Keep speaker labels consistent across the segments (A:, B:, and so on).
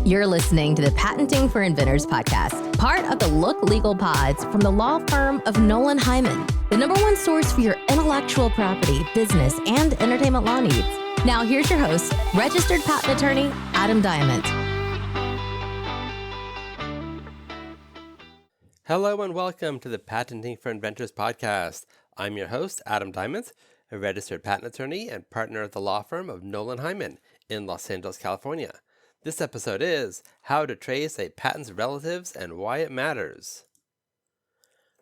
A: You're listening to the Patenting for Inventors podcast, part of the Look Legal Pods from the law firm of Nolan Hyman, the #1 source for your intellectual property, business, and entertainment law needs. Now here's your host, registered patent attorney, Adam Diament.
B: Hello and welcome to the Patenting for Inventors podcast. I'm your host, Adam Diament, a registered patent attorney and partner at the law firm of Nolan Hyman in Los Angeles, California. This episode is How to Trace a Patent's Relatives and Why It Matters.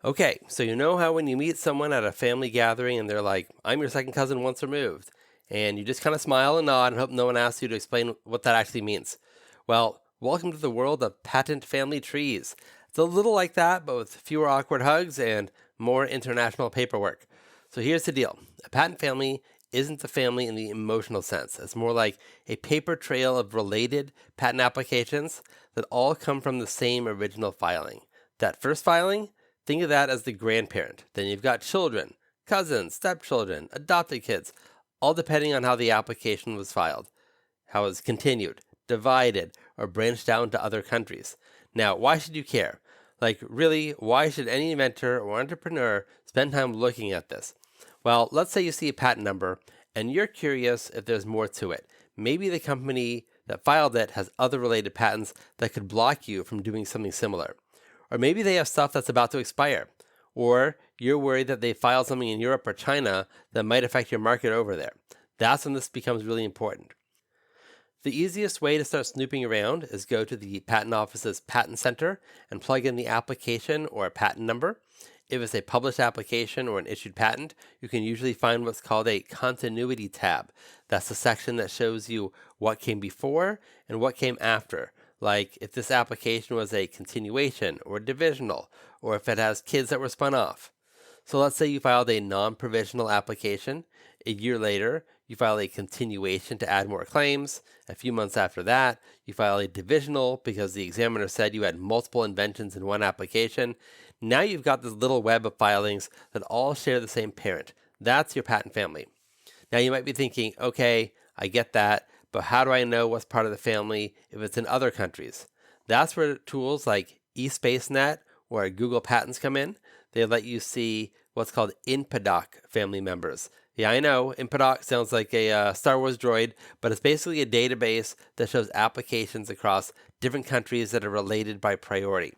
B: Okay, so you know how when you meet someone at a family gathering and they're like, I'm your second cousin once removed, and you just kind of smile and nod and hope no one asks you to explain what that actually means. Well, welcome to the world of patent family trees. It's a little like that, but with fewer awkward hugs and more international paperwork. So here's the deal. A patent family isn't a family in the emotional sense. It's more like a paper trail of related patent applications that all come from the same original filing. That first filing, think of that as the grandparent. Then you've got children, cousins, stepchildren, adopted kids, all depending on how the application was filed, how it's continued, divided, or branched out into other countries. Now, why should you care? Like, really, why should any inventor or entrepreneur spend time looking at this? Well, let's say you see a patent number and you're curious if there's more to it. Maybe the company that filed it has other related patents that could block you from doing something similar. Or maybe they have stuff that's about to expire. Or you're worried that they filed something in Europe or China that might affect your market over there. That's when this becomes really important. The easiest way to start snooping around is go to the Patent Office's Patent Center and plug in the application or patent number. If it's a published application or an issued patent, you can usually find what's called a continuity tab. That's the section that shows you what came before and what came after. Like if this application was a continuation or divisional, or if it has kids that were spun off. So let's say you filed a non-provisional application. A year later, you file a continuation to add more claims. A few months after that, you file a divisional because the examiner said you had multiple inventions in one application. Now you've got this little web of filings that all share the same parent. That's your patent family. Now you might be thinking, okay, I get that, but how do I know what's part of the family if it's in other countries? That's where tools like eSpaceNet or Google Patents come in. They let you see what's called INPADOC family members. Yeah, I know, INPADOC sounds like a Star Wars droid, but it's basically a database that shows applications across different countries that are related by priority.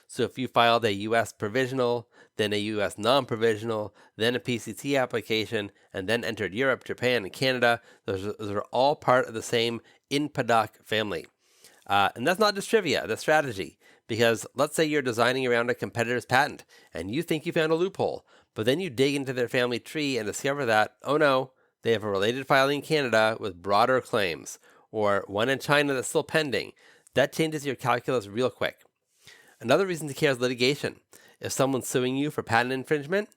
B: So if you filed a U.S. provisional, then a U.S. non-provisional, then a PCT application, and then entered Europe, Japan, and Canada, those are all part of the same INPADOC family. And that's not just trivia, that's strategy. Because let's say you're designing around a competitor's patent, and you think you found a loophole, but then you dig into their family tree and discover that, oh no, they have a related filing in Canada with broader claims, or one in China that's still pending. That changes your calculus real quick. Another reason to care is litigation. If someone's suing you for patent infringement,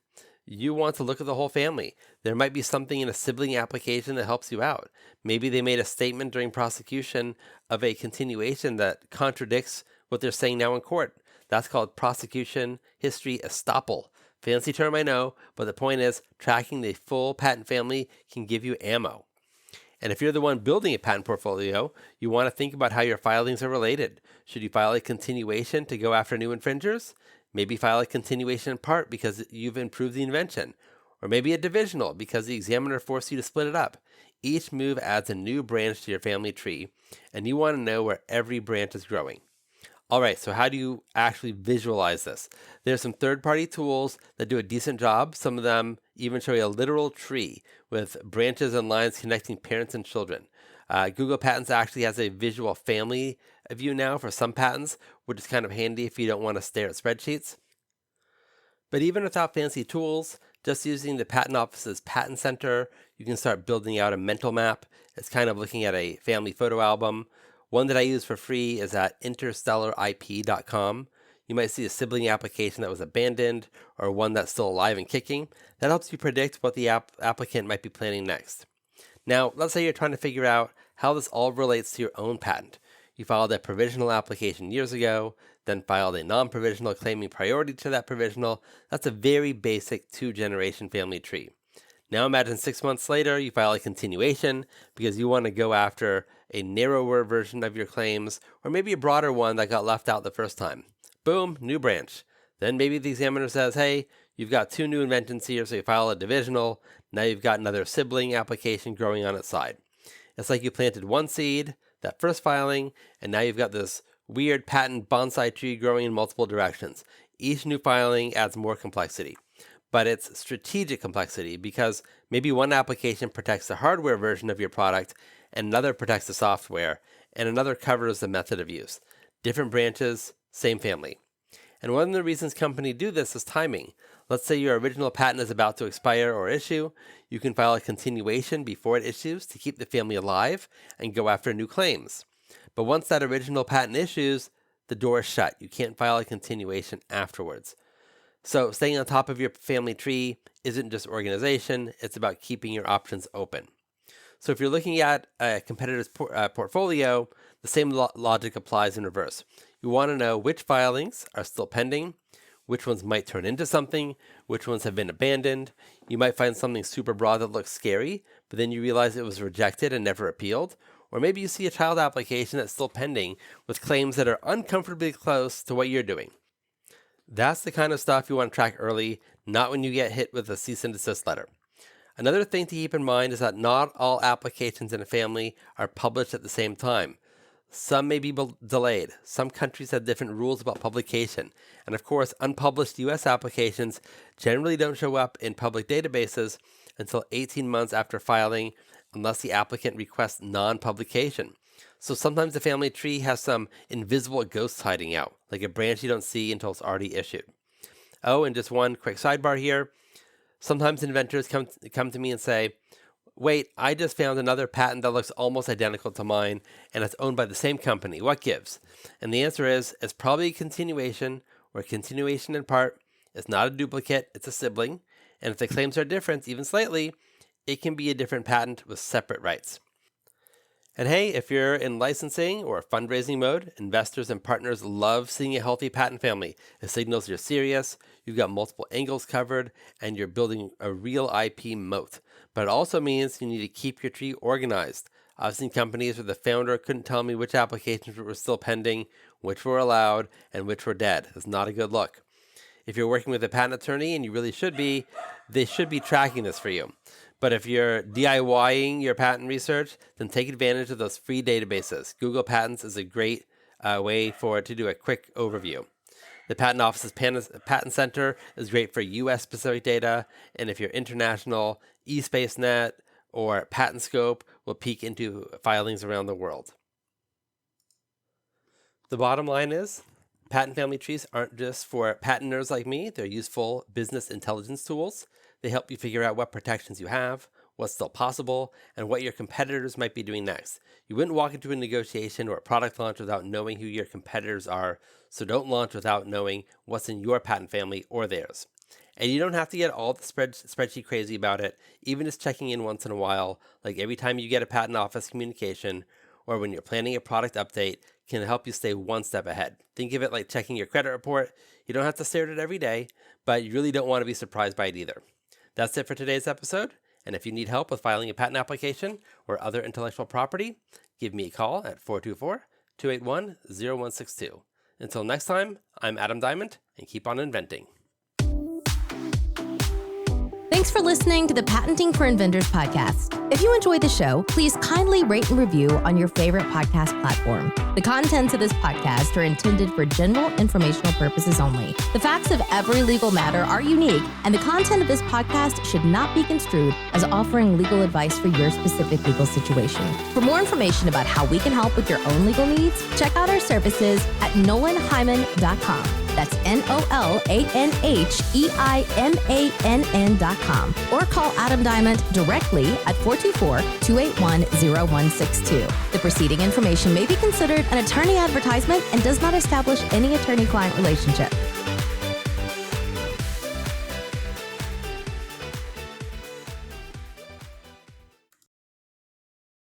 B: you want to look at the whole family. There might be something in a sibling application that helps you out. Maybe they made a statement during prosecution of a continuation that contradicts what they're saying now in court. That's called prosecution history estoppel. Fancy term, I know, but the point is tracking the full patent family can give you ammo. And if you're the one building a patent portfolio, you want to think about how your filings are related. Should you file a continuation to go after new infringers? Maybe file a continuation in part because you've improved the invention. Or maybe a divisional because the examiner forced you to split it up. Each move adds a new branch to your family tree, and you want to know where every branch is growing. All right, so how do you actually visualize this? There's some third-party tools that do a decent job. Some of them even show you a literal tree with branches and lines connecting parents and children. Google Patents actually has a visual family view now for some patents, which is kind of handy if you don't want to stare at spreadsheets. But even without fancy tools, just using the Patent Office's Patent Center, you can start building out a mental map. It's kind of looking at a family photo album. One that I use for free is at interstellarip.com. You might see a sibling application that was abandoned or one that's still alive and kicking. That helps you predict what the applicant might be planning next. Now, let's say you're trying to figure out how this all relates to your own patent. You filed a provisional application years ago, then filed a non-provisional claiming priority to that provisional. That's a very basic 2-generation family tree. Now imagine 6 months later, you file a continuation because you want to go after a narrower version of your claims, or maybe a broader one that got left out the first time. Boom, new branch. Then maybe the examiner says, hey, you've got 2 new inventions here, so you file a divisional. Now you've got another sibling application growing on its side. It's like you planted one seed, that first filing, and now you've got this weird patent bonsai tree growing in multiple directions. Each new filing adds more complexity. But it's strategic complexity because maybe one application protects the hardware version of your product, and another protects the software, and another covers the method of use. Different branches, same family. And one of the reasons companies do this is timing. Let's say your original patent is about to expire or issue. You can file a continuation before it issues to keep the family alive and go after new claims. But once that original patent issues, the door is shut. You can't file a continuation afterwards. So staying on top of your family tree isn't just organization, it's about keeping your options open. So if you're looking at a competitor's portfolio, the same logic applies in reverse. You want to know which filings are still pending, which ones might turn into something, which ones have been abandoned. You might find something super broad that looks scary, but then you realize it was rejected and never appealed. Or maybe you see a child application that's still pending with claims that are uncomfortably close to what you're doing. That's the kind of stuff you want to track early, not when you get hit with a cease and desist letter. Another thing to keep in mind is that not all applications in a family are published at the same time. Some may be delayed. Some countries have different rules about publication. And of course, unpublished U.S. applications generally don't show up in public databases until 18 months after filing, unless the applicant requests non-publication. So sometimes the family tree has some invisible ghosts hiding out, like a branch you don't see until it's already issued. Oh, and just one quick sidebar here. Sometimes inventors come to me and say, wait, I just found another patent that looks almost identical to mine, and it's owned by the same company. What gives? And the answer is, it's probably a continuation, or a continuation in part. It's not a duplicate, it's a sibling. And if the claims are different, even slightly, it can be a different patent with separate rights. And hey, if you're in licensing or fundraising mode, investors and partners love seeing a healthy patent family. It signals you're serious, you've got multiple angles covered, and you're building a real IP moat. But it also means you need to keep your tree organized. I've seen companies where the founder couldn't tell me which applications were still pending, which were allowed, and which were dead. It's not a good look. If you're working with a patent attorney, and you really should be, they should be tracking this for you. But if you're DIYing your patent research, then take advantage of those free databases. Google Patents is a great way to do a quick overview. The Patent Office's Patent Center is great for U.S.-specific data, and if you're international, eSpaceNet or PatentScope will peek into filings around the world. The bottom line is, patent family trees aren't just for patent nerds like me. They're useful business intelligence tools. They help you figure out what protections you have, what's still possible, and what your competitors might be doing next. You wouldn't walk into a negotiation or a product launch without knowing who your competitors are, so don't launch without knowing what's in your patent family or theirs. And you don't have to get all the spreadsheet crazy about it, even just checking in once in a while, like every time you get a patent office communication, or when you're planning a product update, can help you stay one step ahead. Think of it like checking your credit report. You don't have to stare at it every day, but you really don't want to be surprised by it either. That's it for today's episode, and if you need help with filing a patent application or other intellectual property, give me a call at 424-281-0162. Until next time, I'm Adam Diament, and keep on inventing.
A: Thanks for listening to the Patenting for Inventors podcast. If you enjoyed the show, please kindly rate and review on your favorite podcast platform. The contents of this podcast are intended for general informational purposes only. The facts of every legal matter are unique, and the content of this podcast should not be construed as offering legal advice for your specific legal situation. For more information about how we can help with your own legal needs, check out our services at nolanhyman.com. That's NOLANHEIMANN.com. Or call Adam Diament directly at 424-281-0162. The preceding information may be considered an attorney advertisement and does not establish any attorney-client relationship.